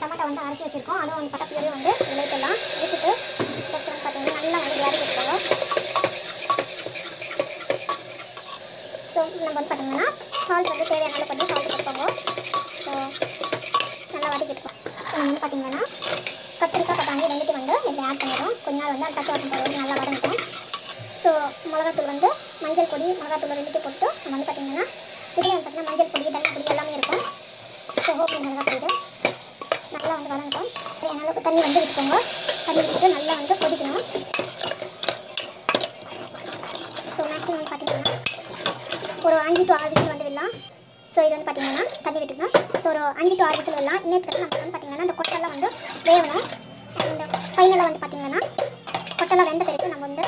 Tomato வந்து அரைச்சி வச்சுருக்கோம். அதுவும் வந்து பக்கத்துலேயே வந்து விளைவிக்கலாம் எடுத்துட்டு ஃபஸ்ட்டு வந்து பார்த்தீங்கன்னா நல்லா வந்து விளையாடி வச்சுக்கோங்க. ஸோ நம்ம வந்து பார்த்தீங்கன்னா சால்ட் வந்து தேவையான அளவுக்கு வந்து சால்ட் கொடுப்போங்க. ஸோ நல்லா வதக்கிட்டுப்போம். ஸோ நம்ம வந்து பார்த்தீங்கன்னா கத்திரிக்காய் பட்டாணி ரெண்டுத்தையும் வந்து இதில் ஆட் பண்ணிடுறோம். கொஞ்ச நாள் வந்து பச்சை வாசம் போகிறது நல்லா வதங்கிட்டோம். ஸோ மிளகாத்தூள் வந்து மஞ்சள் பொடி மிளகாத்தூள் ரெண்டுத்தையும் போட்டு நம்ம வந்து பார்த்தீங்கன்னா இதில் வந்து பார்த்தீங்கன்னா மஞ்சள் பொடி தண்ணி பொடி எல்லாமே இருக்கும். ஸோ ஹோப்பி மிளகாய் பொடி நல்லா வந்து வதங்கிட்டோம். தேவையான அளவுக்கு தண்ணி வந்து விட்டுக்கோங்க. தண்ணி விட்டுட்டு நல்லா வந்து கொதிக்கணும். ஸோ மேக்ஸிமம் வந்து பார்த்தீங்கன்னா ஒரு 5 to 6 விசில் வந்து விடலாம். ஸோ இது வந்து பார்த்தீங்கன்னா தண்ணி விட்டுக்கணும். ஸோ ஒரு 5 to 6 விசில் விடலாம். இன்னத்துக்கு நம்ம வந்து பார்த்தீங்கன்னா அந்த கொட்டெல்லாம் வந்து வேகணும். அண்ட் ஃபைனலாக வந்து பார்த்தீங்கன்னா கொட்டெல்லாம் வெந்த பிறகு நம்ம வந்து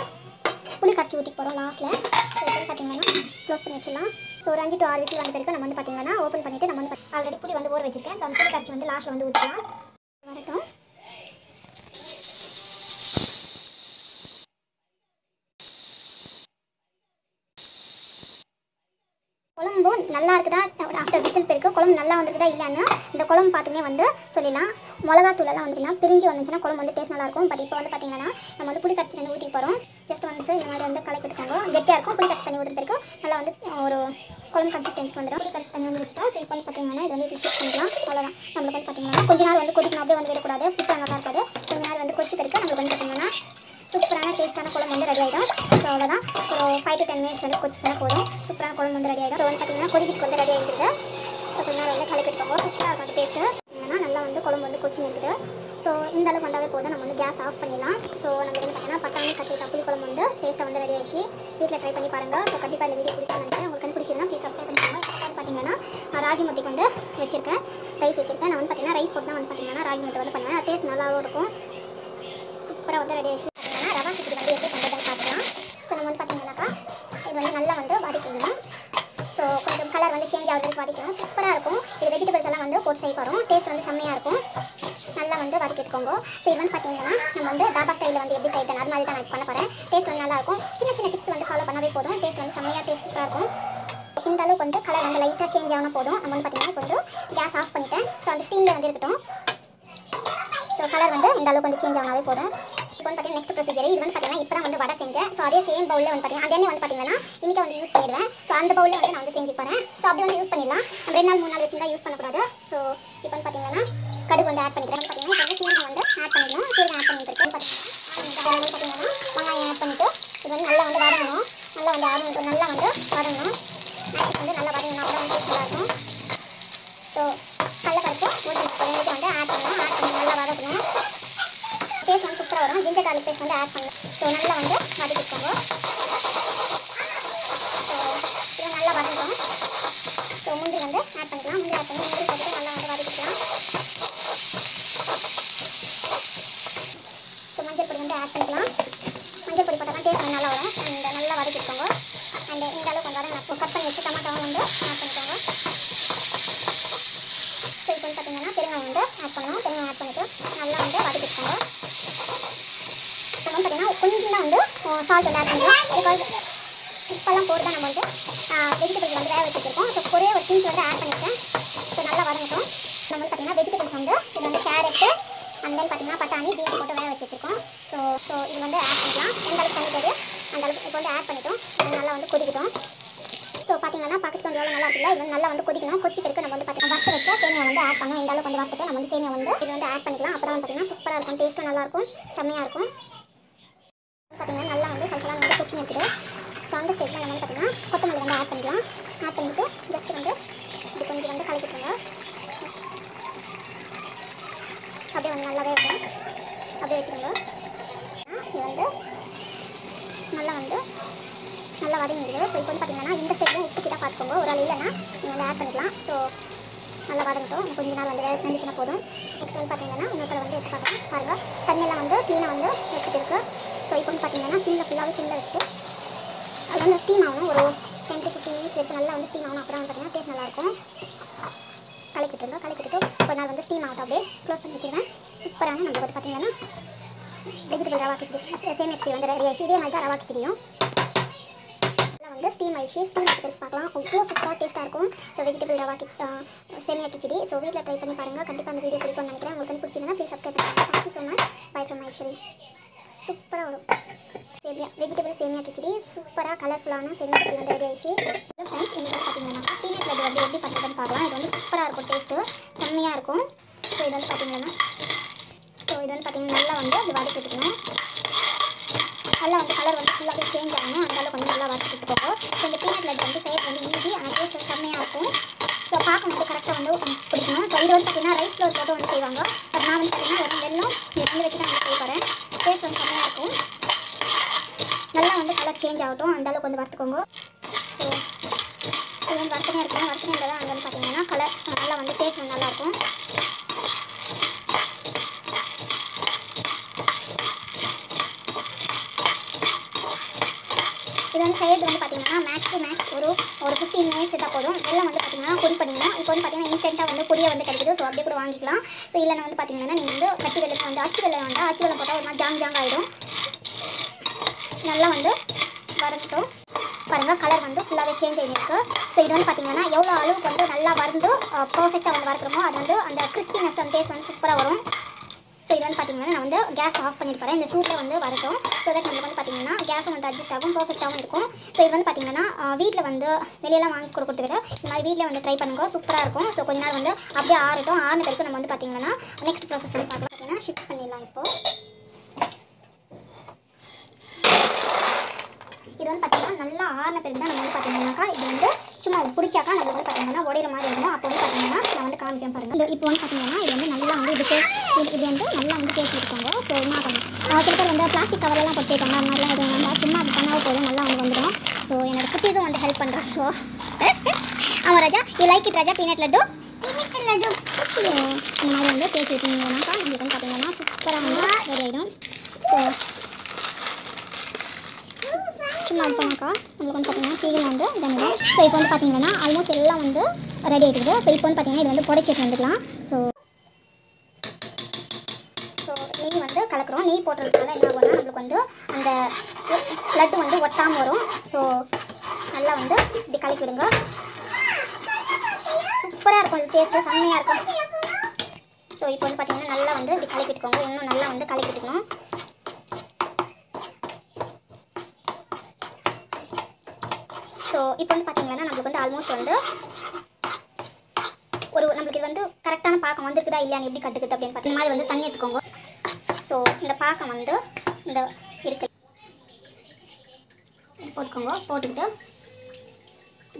புளி கரைச்சி ஊற்றி போகிறோம் லாஸ்ட்டில். ஸோ இது வந்து பார்த்தீங்கன்னா க்ளோஸ் பண்ணி வச்சிடலாம். ஸோ ஒரு 5 to 6 விசில் வந்த பிறகு நம்ம வந்து பார்த்தீங்கன்னா ஓப்பன் பண்ணிவிட்டு நம்ம வந்து ஆல்ரெடி புளி வந்து ஊற வச்சிருக்கேன். ஸோ அந்த புளி கரைச்சி வந்து லாஸ்ட்டில் வந்து ஊற்றிக்கலாம். வரட்டும். குழம்பு நல்லா இருக்குதா ஆஃப்டர் விசில் பிறகு குழம்பு நல்லா வந்துருக்குதா இல்லைன்னு இந்த குழம்பு பார்த்துன்னே வந்து சொல்லிடலாம். மிளகாத்தூளெல்லாம் வந்துன்னா பிரிஞ்சு வந்துச்சுன்னா குழம்பு வந்து டேஸ்ட் நல்லாயிருக்கும். பட் இப்போ வந்து பார்த்தீங்கன்னா நம்ம வந்து புளி கரைச்சி வந்து ஊற்றி போகிறோம். ஜஸ்ட் ஒன்ஸ் இந்த மாதிரி வந்து கலக்கி விட்டுக்கோங்க. கெட்டியாக இருக்கும். புளி கரைச்சி தண்ணி ஊற்றுற பிறகு நல்லா வந்து ஒரு குழம்பு கன்சிஸ்டன்சி வந்துடும். புளி கரைச்சி தண்ணி வந்து வச்சுட்டோம். ஸோ இப்போ வந்து பார்த்தீங்கன்னா இது வந்து ஷிஃப்ட் பண்ணிக்கலாம். அவ்வளோதான். நம்மளுக்கு வந்து பார்த்தீங்கன்னா கொஞ்ச நாள் வந்து கொதிக்கணும். அப்படியே வந்து விடக்கூடாது. புத்தா நல்லா இருக்காது. கொஞ்ச நாள் வந்து கொதிச்சு பிறகு நம்மளுக்கு வந்து பார்த்தீங்கன்னா சூப்பரான டேஸ்ட்டான குழம்பு வந்து ரெடி ஆகிடும். ஸோ அவ்வளோதான். ஒரு 5 to 10 மினிட்ஸ் வந்து கொதிச்சுனா போதும். சூப்பரான குழம்பு வந்து ரெடி ஆகிடும். ஸோ வந்து பார்த்தீங்கன்னா கொதிக்கிட்டு வந்து ரெடி ஆகிடுது. ஸோ கொஞ்ச நேரம் வந்து கலக்கிட்டுக்கோங்க. சூப்பராக இருக்கும் அந்த டேஸ்ட்டு. ஏன்னா நல்லா வந்து குழம்பு வந்து கொச்சின்னு இருக்குது. ஸோ இந்த அளவுக்கு வந்தாவே போதும். நம்ம வந்து கேஸ் ஆஃப் பண்ணிடலாம். ஸோ நம்ம வந்து பார்த்தீங்கன்னா பட்டாணி கத்திரிக்காய் புளி குழம்பு வந்து டேஸ்ட்டாக வந்து ரெடி ஆகிடுச்சு. வீட்டில் ட்ரை பண்ணி பாருங்கள். ஸோ கண்டிப்பாக இந்த வீடியோ பிடிக்கும்னு நினைக்கிறேன். உங்களுக்கு பிடிச்சிருந்தா ப்ளீஸ் சப்ஸ்கிரைப் பண்ணிக்கோங்க. இப்போ பார்த்தீங்கன்னா ராகி முத்தி வந்து வச்சிருக்கேன். ரைஸ் வச்சிருக்கேன். நான் வந்து பார்த்தீங்கன்னா ரைஸ் போட்டு தான் வந்து பார்த்தீங்கன்னா ராகி முத்தை வந்து பண்ணுவேன். டேஸ்ட் நல்லாவும் இருக்கும். சூப்பராக வந்து ரெடி ஆகிடுச்சு. ரவா கிச்சடி வந்து எப்படி பண்ணுறதுன்னு பார்த்துக்கலாம். ஸோ நம்ம வந்து பார்த்தீங்கன்னாக்கா இது வந்து நல்லா வந்து வதக்கிடணும். ஸோ கொஞ்சம் கலர் வந்து சேஞ்ச் ஆகுது வதக்கணும். சூப்பராக இருக்கும். இது வெஜிடபிள்ஸ் எல்லாம் வந்து போட்டு செய்ய போகிறோம். டேஸ்ட் வந்து செம்மையாக இருக்கும். நல்லா வந்து வதக்கிட்டுக்கோங்க. ஸோ இது வந்து பார்த்தீங்கன்னா நம்ம வந்து தாபா ஸ்டைலில் வந்து எப்படி செய்யணும் அது மாதிரி தான் நான் பண்ண போகிறேன். டேஸ்ட் வந்து நல்லாயிருக்கும். சின்ன சின்ன டிப்ஸ் வந்து ஃபாலோ பண்ணவே போதும். டேஸ்ட் வந்து செம்மையாக டேஸ்ட்டாக இருக்கும். இந்த அளவுக்கு வந்து கலர் வந்து லைட்டாக சேஞ்ச் ஆனால் போதும். நம்ம வந்து பார்த்தீங்கன்னா கொஞ்சம் கேஸ் ஆஃப் பண்ணிட்டேன். ஸோ அந்த ஸ்டீமில் வந்து இருக்கட்டும். ஸோ கலர் வந்து இந்த அளவுக்கு வந்து சேஞ்ச் ஆனாவே போதும். இப்போ வந்து பார்த்தீங்கன்னா நெக்ஸ்ட் ப்ரொசீஜர் இது வந்து பார்த்தீங்கன்னா இப்போ தான் வந்து வடை செஞ்சேன். ஸோ அதே சேம் பவுலில் வந்து பார்த்தீங்கன்னா அந்த எண்ணெய் வந்து பார்த்தீங்கன்னா இன்றைக்கி வந்து யூஸ் பண்ணிடுவேன். ஸோ அந்த பவுலில் வந்து நான் வந்து செஞ்சு போகிறேன். ஸோ அப்படி வந்து யூஸ் பண்ணிடலாம். நம்ம 2 நாள் 3 நாள் வச்சுருந்தா யூஸ் பண்ணக்கூடாது. ஸோ இப்போ வந்து பார்த்தீங்கன்னா கடுகு வந்து ஆட் பண்ணிக்கிறேன். பார்த்தீங்கன்னா இப்போ வந்து சீரகம் வந்து ஆட் பண்ணிடணும். சீரகம் ஆட் பண்ணிட்டுருக்கேன். பார்த்தீங்கன்னா வெங்காயம் ஆட் பண்ணிவிட்டு இது வந்து நல்லா வந்து வதங்கணும். நல்லா வந்து நல்லா வந்து வதங்கணும். மேக்ஸிக் வந்து நல்லா வதங்கணும். அப்புறம் வந்து நல்லாயிருக்கும். ஸோ கடலைப்பருப்பு ரெண்டுக்கு வந்து ஆட் பண்ணணும். ஆட் பண்ணி நல்லா வதக்கணும். டேஸ்ட் வந்து சூப்பராக வரும். ஜிஞ்சர் கார்லிக் பேஸ்ட் வந்து ஆட் பண்ணணும். ஸோ நல்லா வந்து வதக்கிக்கோங்க. ஸோ இது நல்லா வதங்கணும். ஸோ முந்திரி வந்து ஆட் பண்ணிக்கலாம். முந்திரி ஆட் பண்ணி முந்திரி போட்டு நல்லா வந்து வதக்கிக்கலாம். ஸோ மஞ்சள் பொடி வந்து ஆட் பண்ணிக்கலாம். மஞ்சள் பொடி போட்டால் தான் டேஸ்ட் வந்து நல்லா வரும். அண்ட் நல்லா வதக்கிக்கோங்க. அண்ட் இந்த அளவுக்கு வந்து வதங்க கட் பண்ணி வச்சு டமாட்டாவும் வந்து ஆட் பண்ணிக்கோங்க. ஸோ இப்போ வந்து பார்த்தீங்கன்னா பெருங்காயம் வந்து ஆட் பண்ணணும். பெருங்காயம் ஆட் பண்ணிவிட்டு நல்லா வந்து வதக்கிக்கோங்க. நம்ம வந்து பார்த்தீங்கன்னா கொஞ்சம் தான் வந்து சால்ட் வந்து ஆட் பண்ணிக்கலாம். பிகாஸ் இப்போல்லாம் போட்டு தான் நம்ம வந்து வெஜிடபிள்ஸ் வந்து வேக வச்சுருக்கோம். ஸோ ஒரே ஒரு திங்ஸ் வந்து ஆட் பண்ணியிருக்கேன். ஸோ நல்லா வதங்கட்டும். நம்ம வந்து பார்த்தீங்கன்னா வெஜிடபிள்ஸ் வந்து இது வந்து கேரட்டு அண்ட் தென் பார்த்தீங்கன்னா பட்டாணி பீன்ஸ் போட்டு வேக வச்சுருக்கோம். ஸோ இது வந்து ஆட் பண்ணிக்கலாம். எந்த அளவுக்கு தண்ணி தேவையோ அந்த அளவுக்கு இப்போ வந்து ஆட் பண்ணிட்டோம். இது நல்லா வந்து கொதிக்கட்டும். ஸோ பார்த்தீங்கன்னா பக்கத்து கொஞ்சம் எவ்வளோ நல்லா இருக்குல்ல. இது வந்து நல்லா வந்து கொதிக்கணும். கொச்சி பிறகு நம்ம வந்து பார்த்தீங்கன்னா வறுத்து வச்சா சேமியா வந்து ஆட் பண்ணணும். இந்த அளவுக்கு வந்து வறுத்துட்டு நம்ம வந்து சேமியா வந்து இது வந்து ஆட் பண்ணிக்கலாம். அப்போ தான் வந்து பார்த்தீங்கன்னா சூப்பராக இருக்கும். டேஸ்ட்டும் நல்லாயிருக்கும். செம்மையாக இருக்கும். பார்த்தீங்கன்னா நல்லா வந்து சலசலாம் வந்து கொச்சி இருக்குது. ஸோ அந்த ஸ்டேஜில் நம்ம வந்து பார்த்தீங்கன்னா கொத்தமல்லி வந்து ஆட் பண்ணிக்கலாம். ஆட் பண்ணிவிட்டு ஜஸ்ட் வந்து இது கொஞ்சம் வந்து கலக்கிட்டுருங்க. அப்படியே வந்து நல்லாவே இருக்கும். அப்படியே வச்சுருங்க. இது வந்து நல்லா வந்து நல்லா வதங்கிடுது. ஸோ இப்போ வந்து பார்த்தீங்கன்னா இந்த ஸ்டேஜில் உப்பு கிட்ட பார்த்துக்கோங்க. ஒரு ஆள் இல்லைன்னா நீங்கள் வந்து ஆட் பண்ணிக்கலாம். ஸோ நல்லா வதங்கட்டும். கொஞ்சம் நாள் வந்து வெந்துச்சுன்னா போதும். நெக்ஸ்ட் வந்து பார்த்தீங்கன்னா இன்னொரு வந்து எடுத்து பார்க்கலாம். பாருங்கள் தண்ணியெல்லாம் வந்து க்ளீனாக வந்து எடுத்துகிட்டு இருக்குது. ஸோ இப்போ வந்து பார்த்தீங்கன்னா சிம்மில் ஃபுல்லாகவே சிம்மில் வச்சுட்டு அது வந்து ஸ்டீம் ஆகணும். ஒரு 10 to 15 மினிட்ஸ் எடுத்து நல்லா வந்து ஸ்டீம் ஆகணும். அப்புறம் வந்து பார்த்தீங்கன்னா டேஸ்ட் நல்லாயிருக்கும். கலக்கிட்டு கொஞ்ச நாள் வந்து ஸ்டீம் ஆகட்டும். அப்படியே க்ளோஸ் பண்ணி வச்சுருவேன். சூப்பரான நம்மளுக்கு வந்து பார்த்தீங்கன்னா வெஜிடபிள் ரவா கிச்சடி சேமியா கிச்சடி வந்து ரெடி ஆகிடுச்சு. இதே மாதிரி தான் ரவா கிச்சடியும் வந்து ஸ்டீம் ஆகிடுச்சு. ஸ்டீம் ஆகிட்டு பார்க்கலாம். அவ்வளோ சூப்பராக டேஸ்ட்டாக இருக்கும். ஸோ வெஜிடபிள் ரவா சேமியா கிச்சடி. ஸோ வீட்டில் ட்ரை பண்ணி பாருங்கள். கண்டிப்பாக அந்த வீடியோ பிடிக்கும்னு நினைக்கிறேன். ஆக்சுவலி சூப்பராக வரும். சேமியா வெஜிடபிள் சேமியா கிச்சடி சூப்பராக கலர்ஃபுல்லான சேமியா கிச்சடி வந்து ரெடி ஆயிடுச்சு. ஃப்ரெண்ட்ஸ் இன்றைக்கி வந்து பார்த்தீங்கன்னா பீனட் லட்டு வந்து எப்படி பண்ணுறதுன்னு பார்க்கலாம். இது வந்து சூப்பராக இருக்கும், டேஸ்ட்டு செம்மையாக இருக்கும். ஸோ இது வந்து பார்த்தீங்கன்னா நல்லா வந்து இது வதக்கி விட்டுக்கணும். நல்லா வந்து கலர் வந்து ஃபுல்லாகவே சேஞ்ச் ஆகணும். அதனால கொஞ்சம் நல்லா வதக்கி விட்டுக்கோங்க. ஸோ இந்த பீனட் லட்டு வந்து செய்யறது வந்து ஈஸி, ஆனால் டேஸ்ட் வந்து செம்மையாக இருக்கும். ஸோ பார்க்க வந்து கரெக்டாக வந்து பிடிக்கணும். ஸோ இது வந்து பார்த்தீங்கன்னா ரைஸ் ஃப்ளோர் போட்டு வந்து செய்வாங்க. பட் நான் வந்து பார்த்தீங்கன்னா வெறும் வெல்லம் இது வச்சு தான் நான் செய்ய போகிறேன். டேஸ்ட் வந்து செம்மையாக இருக்கும். நல்லா வந்து கலர் சேஞ்ச் ஆகட்டும், அந்தளவுக்கு வந்து வறுத்துக்கோங்க. ஸோ இது வந்து வறுத்தனே இருக்கும். வறுத்தனே தான் அங்கே வந்து பார்த்தீங்கன்னா கலர் நல்லா வந்து டேஸ்ட் வந்து நல்லாயிருக்கும். இது வந்து செய்யறது வந்து பார்த்தீங்கன்னா மேக்ஸ் ஒரு 15 மினிட்ஸ் எடுத்தால் போதும். வெள்ளம் வந்து பார்த்தீங்கன்னா பொடி பண்ணிடணும். இப்போ வந்து பார்த்தீங்கன்னா இன்ஸ்டன்ட்டாக வந்து பொடியை வந்து கிடைக்குது. ஸோ அப்படியே கூட வாங்கிக்கலாம். ஸோ இல்லைன்னா வந்து பார்த்தீங்கன்னா நீங்கள் வந்து கட்டி வெள்ளம் வந்து அச்சு வெள்ளம் போட்டால் ஒரு மாதிரி ஜாங் ஆகிடும். நல்லா வந்து வறுத்துட்டோம் பாருங்கள், கலர் வந்து ஃபுல்லாகவே சேஞ்ச் ஆகிருக்கு. ஸோ இது வந்து பார்த்தீங்கன்னா எவ்வளோ அளவுக்கு வந்து நல்லா வறுந்து பர்ஃபெக்டாக வந்து வறுக்கிறோமோ அது வந்து அந்த கிறிஸ்பினஸ் அந்த டேஸ்ட் வந்து சூப்பராக வரும். ஸோ இது வந்து பார்த்தீங்கன்னா நான் வந்து கேஸ் ஆஃப் பண்ணிட்டு இந்த சூட்டில் வந்து வரட்டும். ஸோ தட் நம்மளுக்கு வந்து பார்த்தீங்கன்னா கேஸும் வந்து அட்ஜஸ்ட் ஆகும், பர்ஃபெக்டாகவும் இருக்கும். ஸோ இது வந்து பார்த்தீங்கன்னா வீட்டில் வந்து வெளியெல்லாம் வாங்கி கொடுக்குறத விட இந்த மாதிரி வீட்டில் வந்து ட்ரை பண்ணுங்க, சூப்பராக இருக்கும். ஸோ கொஞ்ச நேரம் வந்து அப்படியே ஆறட்டும். ஆறின பிறகு நம்ம வந்து பார்த்தீங்கன்னா நெக்ஸ்ட் ப்ராசஸ் வந்து பார்க்கலாம். பார்த்தீங்கன்னா ஷிஃப்ட் பண்ணிடலாம். இப்போது இது வந்து பார்த்தீங்கன்னா நல்லா ஆறின பிறகு தான் நம்ம வந்து பார்த்தீங்கன்னாக்கா இது வந்து சும்மா பிடிச்சாக்கா நம்ம வந்து பார்த்தீங்கன்னா உடையிற மாதிரி இருக்கும். அப்போ வந்து பார்த்தீங்கன்னா நான் வந்து காமிக்கிறேன் பாருங்கள். இப்போ வந்து பார்த்தீங்கன்னா இது வந்து நல்லா வந்து இது வந்து நல்லா வந்து தேய்ச்சி விட்டுக்கோங்க. ஸோ என்ன பண்ணும் சில பேர் வந்து பிளாஸ்டிக் கவரெல்லாம் போட்டு தேய்ப்பாங்க. அந்த மாதிரிலாம் எதுவும் வேண்டாம், சும்மா அது பண்ணால் போதும், நல்லா வந்து வந்துடும். ஸோ என்னோட குட்டீஸும் வந்து ஹெல்ப் பண்ணுறாங்க. ஆமாம் Raja, you like it Raja peanut laddu? இந்த மாதிரி வந்து தேய்ச்சி விட்டீங்கன்னாக்கா உங்களுக்கு வந்து பார்த்தீங்கன்னா சூப்பராக வந்து ரெடி ஆகிடும். ஸோ சும்மா இருப்பாங்கக்கா நம்மளுக்கு வந்து பார்த்தீங்கன்னா சீக்கிரம் வந்து இதாகிடும். ஸோ இப்போ வந்து பார்த்தீங்கன்னா ஆல்மோஸ்ட் எல்லாம் வந்து ரெடி ஆகிடுது. ஸோ இப்போ வந்து பார்த்தீங்கன்னா இது வந்து புடைச்சிட்டு வந்துக்கலாம். ஸோ நெய் வந்து கலக்கிறோம். நெய் போடுறதுனால என்ன ஆகும்னா நம்மளுக்கு வந்து அந்த லட்டு வந்து ஒட்டாமல் வரும். ஸோ நல்லா வந்து இப்படி கலக்கி விடுங்க. சூப்பராக இருக்கும், டேஸ்ட்டு செம்மையாக இருக்கும். ஸோ இப்போ வந்து பார்த்தீங்கன்னா நல்லா வந்து இப்படி கலக்கிட்டுக்கோங்க. இன்னும் நல்லா வந்து கலக்கிட்டுக்கணும். ஸோ இப்போ வந்து பார்த்தீங்கன்னா நம்மளுக்கு வந்து ஆல்மோஸ்ட் வந்து நம்மளுக்கு இது வந்து கரெக்டான பாக்கம் வந்துருக்குதா இல்லையான்னு எப்படி கட்டுக்குது அப்படின்னு பார்த்தீங்கன்னா மாதிரி வந்து தண்ணி எடுத்துக்கோங்க. ஸோ இந்த பாக்கம் வந்து இந்த இருக்கு போட்டுக்கோங்க. போட்டுக்கிட்டு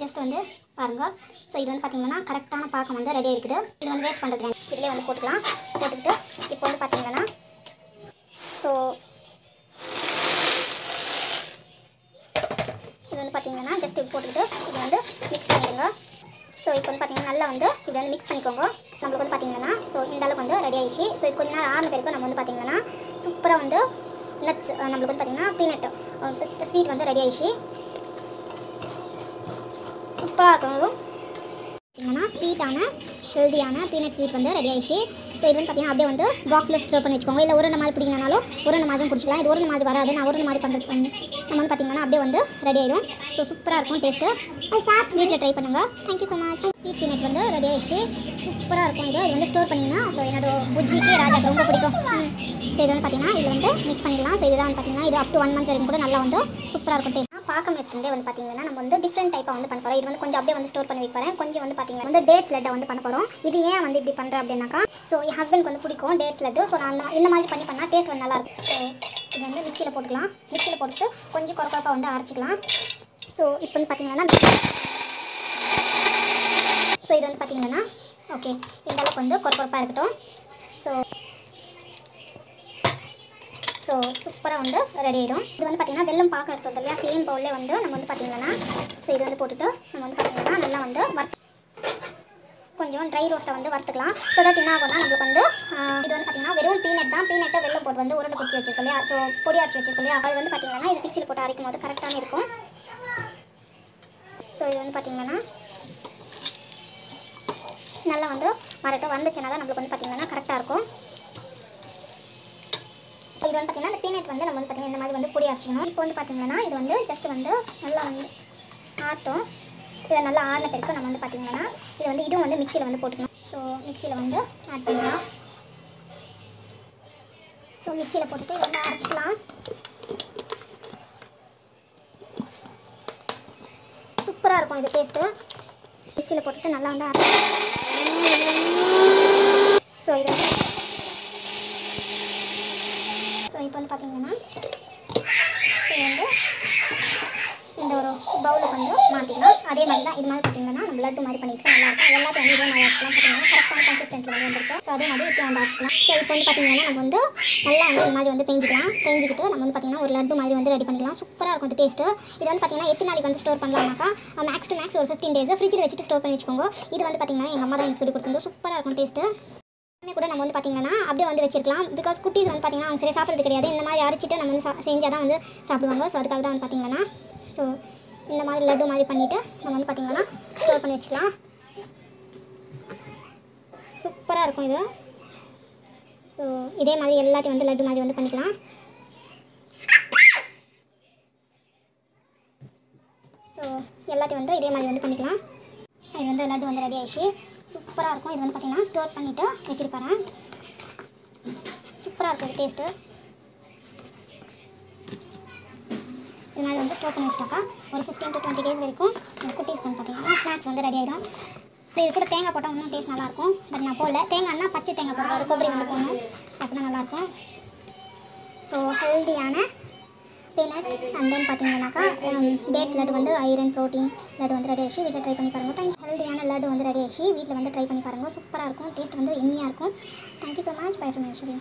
ஜஸ்ட் வந்து பாருங்கள். ஸோ இது வந்து பார்த்தீங்கன்னா கரெக்டான பாக்கம் வந்து ரெடியாக இருக்குது. இது வந்து வேஸ்ட் பண்ணுறது இதிலே வந்து போட்டுக்கலாம். போட்டுக்கிட்டு இப்போ வந்து பார்த்தீங்கன்னா ஸோ இது வந்து பார்த்தீங்கன்னா ஜஸ்ட் இது போட்டுக்கிட்டு இது வந்து மிக்ஸ் பண்ணிடுங்க. ஸோ இப்போ வந்து பார்த்தீங்கன்னா நல்லா வந்து இப்படி வந்து மிக்ஸ் பண்ணிக்கோங்க. நம்மளுக்கு வந்து பார்த்தீங்கன்னா ஸோ இந்த அளவுக்கு வந்து ரெடி ஆகிடுச்சு. ஸோ இது கொஞ்சம் நேரம் ஆறின பிறகு நம்ம வந்து பார்த்தீங்கன்னா சூப்பராக வந்து நட்ஸ் நம்மளுக்கு வந்து பார்த்தீங்கன்னா பீனட் ஸ்வீட் வந்து ரெடி ஆகிடுச்சு. சூப்பராக இருக்கும். பார்த்தீங்கன்னா ஸ்வீட்டான ஹெல்தியான பீனட் ஸ்வீட் வந்து ரெடி ஆகிடுச்சு. ஸோ இது வந்து பார்த்தீங்கன்னா அப்படியே வந்து பாக்ஸில் ஸ்டோர் பண்ணி வச்சுக்கோங்க. இல்லை ஒரு மாதிரி பிடிக்கணும்னாலும் ஒரு மாதிரி பிடிச்சிக்கலாம். இது ஒரு மாதிரி வராது, நான் ஒரு மாதிரி பண்ணுறது நம்ம வந்து பார்த்தீங்கன்னா அப்படியே வந்து ரெடி ஆகிடும். ஸோ சூப்பராக இருக்கும் டேஸ்ட்டு. வீட்டில் ட்ரை பண்ணுங்கள். Thank you so much. Sweet peanut வந்து ரெடி ஆகிடுச்சு. சூப்பராக இருக்கும். இது வந்து ஸ்டோர் பண்ணிங்கன்னா ஸோ என்னோட புஜ்ஜிக்கு ராஜாக்கு ரொம்ப பிடிக்கும். ஸோ இது வந்து பார்த்தீங்கன்னா இதில் வந்து மிக்ஸ் பண்ணிடலாம். ஸோ இதுதான் வந்து பார்த்தீங்கன்னா இது அப் டு 1 மந்த் வரைக்கும் கூட நல்லா வந்து சூப்பராக இருக்கும் டேஸ்ட். பாக்கம் எடுத்துகிட்டே வந்து பார்த்தீங்கன்னா நம்ம வந்து டிஃப்ரெண்ட் டைப்பாக வந்து பண்ண போகிறோம். இது வந்து கொஞ்சம் அப்படியே வந்து ஸ்டோர் பண்ணி வைப்பேன். கொஞ்சம் வந்து பார்த்தீங்கன்னா வந்து டேட்ஸ் லட்டை வந்து பண்ண போகிறோம். இது ஏன் வந்து இப்படி பண்ணுறேன் அப்படின்னாக்கா ஸோ என் ஹஸ்பண்டுக்கு வந்து பிடிக்கும் டேட்ஸ் லட்டு. ஸோ நான் இந்த மாதிரி பண்ணால் டேஸ்ட் வந்து நல்லாயிருக்கும். ஸோ இது வந்து மிக்சியில் போட்டுக்கலாம். மிக்சியில் போட்டு கொஞ்சம் கொரப்பாக வந்து அரைச்சிக்கலாம். ஸோ இப்போ வந்து பார்த்தீங்கன்னா ஸோ இது வந்து பார்த்தீங்கன்னா ஓகே இந்த அளவுக்கு வந்து கொரப்பாக இருக்கட்டும். ஸோ சூப்பராக வந்து ரெடி ஆகிடும். இது வந்து பார்த்தீங்கன்னா வெல்லம் பாக்க எடுத்தது இல்லையா, சேம் பவுல்லே வந்து நம்ம வந்து பார்த்தீங்கன்னா ஸோ இது வந்து போட்டுட்டு நம்ம வந்து பார்த்தீங்கன்னா நல்லா வந்து கொஞ்சம் ட்ரை ரோஸ்ட்டை வந்து வறுத்துக்கலாம். ஸோ தட் என்ன ஆகும்னா நம்மளுக்கு வந்து இது வந்து பார்த்தீங்கன்னா வெறும் பீனட் தான். பீனட்டை வெல்லம் போட்டு வந்து உருண்டை பிடிச்சி வச்சிருக்கோம் இல்லையா, ஸோ பொடி அரைச்சி வச்சிருக்கோம் இல்லையா, அது வந்து பார்த்தீங்கன்னா இது மிக்சியில் போட்டு அரைக்கும் போது கரெக்டான இருக்கும். ஸோ இது வந்து பார்த்தீங்கன்னா நல்லா வந்து வரட்டும். வந்துச்சுன்னா தான் நம்மளுக்கு வந்து பார்த்தீங்கன்னா கரெக்டாக இருக்கும். இது வந்து பார்த்தீங்கன்னா இந்த பீனட் வந்து நம்ம வந்து பார்த்தீங்கன்னா இந்த மாதிரி வந்து பொடி அரைச்சிக்கணும். இப்போ வந்து பார்த்தீங்கன்னா இது வந்து ஜஸ்ட் வந்து நல்லா வந்து ஆட்டும். இதை நல்லா ஆறின பிறகு நம்ம வந்து பார்த்தீங்கன்னா இது வந்து இதுவும் வந்து மிக்சியில் வந்து போட்டுக்கணும். ஸோ மிக்சியில் வந்து ஆட் பண்ணலாம். ஸோ மிக்சியில் போட்டுட்டு எல்லாம் அரைச்சிக்கலாம். சூப்பராக இருக்கும் இது டேஸ்ட்டு. மிக்சியில் போட்டுட்டு நல்லா வந்து ஸோ இது இப்போ வந்து பார்த்தீங்கன்னா வந்து இந்த ஒரு பவுலுக்கு வந்து மாற்றிக்கலாம். அதே மாதிரி தான் இது மாதிரி பார்த்தீங்கன்னா நம்ம லட்டு மாதிரி பண்ணிட்டு நல்லாயிருக்கும். எல்லாத்தையும் வந்து இதே மாதிரி வச்சுக்கலாம். பார்த்தீங்கன்னா கரெக்டான கன்சிஸ்டன்சியில் வந்து வந்திருக்கு. ஸோ அதே மாதிரி இப்போ வந்து அரைச்சிக்கலாம். ஸோ இப்போ வந்து பார்த்தீங்கன்னா நம்ம வந்து நல்லா வந்து இது மாதிரி வந்து பெஞ்சிக்கிட்டு நம்ம வந்து பார்த்தீங்கன்னா ஒரு லட்டு மாதிரி வந்து ரெடி பண்ணிக்கலாம். சூப்பராக இருக்கும் இந்த டேஸ்ட்டு. இது வந்து பார்த்தீங்கன்னா எத்தனை நாளைக்கு வந்து ஸ்டோர் பண்ணலாம்னாக்கா மேக்ஸ் டு மேக்ஸ் ஒரு 15 days ஃப்ரிட்ஜில் வச்சுட்டு ஸ்டோர் பண்ணி வச்சுக்கோங்க. இது வந்து பார்த்தீங்கன்னா எங்கள் அம்மா தான் எனக்கு சொல்லி கொடுத்துருந்தோம். சூப்பராக இருக்கும் டேஸ்ட்டு. கூட நம்ம வந்து பார்த்தீங்கன்னா அப்படியே வந்து வச்சிருக்கலாம். பிகாஸ் குட்டீஸ் வந்து பார்த்தீங்கன்னா அவங்க சரியாக சாப்பிட்றது கிடையாது. இந்த மாதிரி அரைச்சிட்டு நம்ம வந்து செஞ்சால் தான் வந்து சாப்பிடுவாங்க. ஸோ அதுக்காக தான் வந்து பார்த்தீங்கன்னா ஸோ இந்த மாதிரி லட்டு மாதிரி பண்ணிவிட்டு நம்ம வந்து பார்த்தீங்கன்னா ஸ்டோர் பண்ணி வச்சுக்கலாம். சூப்பராக இருக்கும் இது. ஸோ இதே மாதிரி எல்லாத்தையும் வந்து லட்டு மாதிரி வந்து பண்ணிக்கலாம். ஸோ எல்லாத்தையும் வந்து இதே மாதிரி வந்து பண்ணிக்கலாம். இது வந்து லட்டு வந்து ரெடி ஆகிடுச்சு. சூப்பராக இருக்கும். இது வந்து பார்த்தீங்கன்னா ஸ்டோர் பண்ணிவிட்டு வச்சுருப்பேன். சூப்பராக இருக்கும் இது டேஸ்ட்டு. இது மாதிரி வந்து ஸ்டோர் பண்ணி வச்சுட்டாக்கா ஒரு 15 to 20 days வரைக்கும் குட்டீஸ்க்கு வந்து பார்த்தீங்கன்னா ஸ்நாக்ஸ் வந்து ரெடி ஆகிடும். ஸோ இது கூட தேங்காய் போட்டால் இன்னும் டேஸ்ட் நல்லாயிருக்கும். பட் நான் போடல. தேங்காய்னா பச்சை தேங்காய் போடுறது, கொಬ್ಬರಿ வந்து போடணும். ஸோ அப்படின்னா நல்லாயிருக்கும். ஸோ ஹெல்த்தியான பீனட் அண்ட் தென் பார்த்தீங்கன்னாக்கா டேட்ஸ் லட்டு வந்து ஐரன் ப்ரோட்டீன் லட்டு வந்து ரெடி ஆகிடுச்சு. வீட்டில் ட்ரை பண்ணி பாருங்கள். ஹெல்த்தியான லட்டு வந்து ரெடி ஆகிடுச்சு. வீட்டில் வந்து ட்ரை பண்ணி பாருங்கள். சூப்பராக இருக்கும். டேஸ்ட் வந்து எம்மியாக இருக்கும். Thank you so much. By from Aishwarya.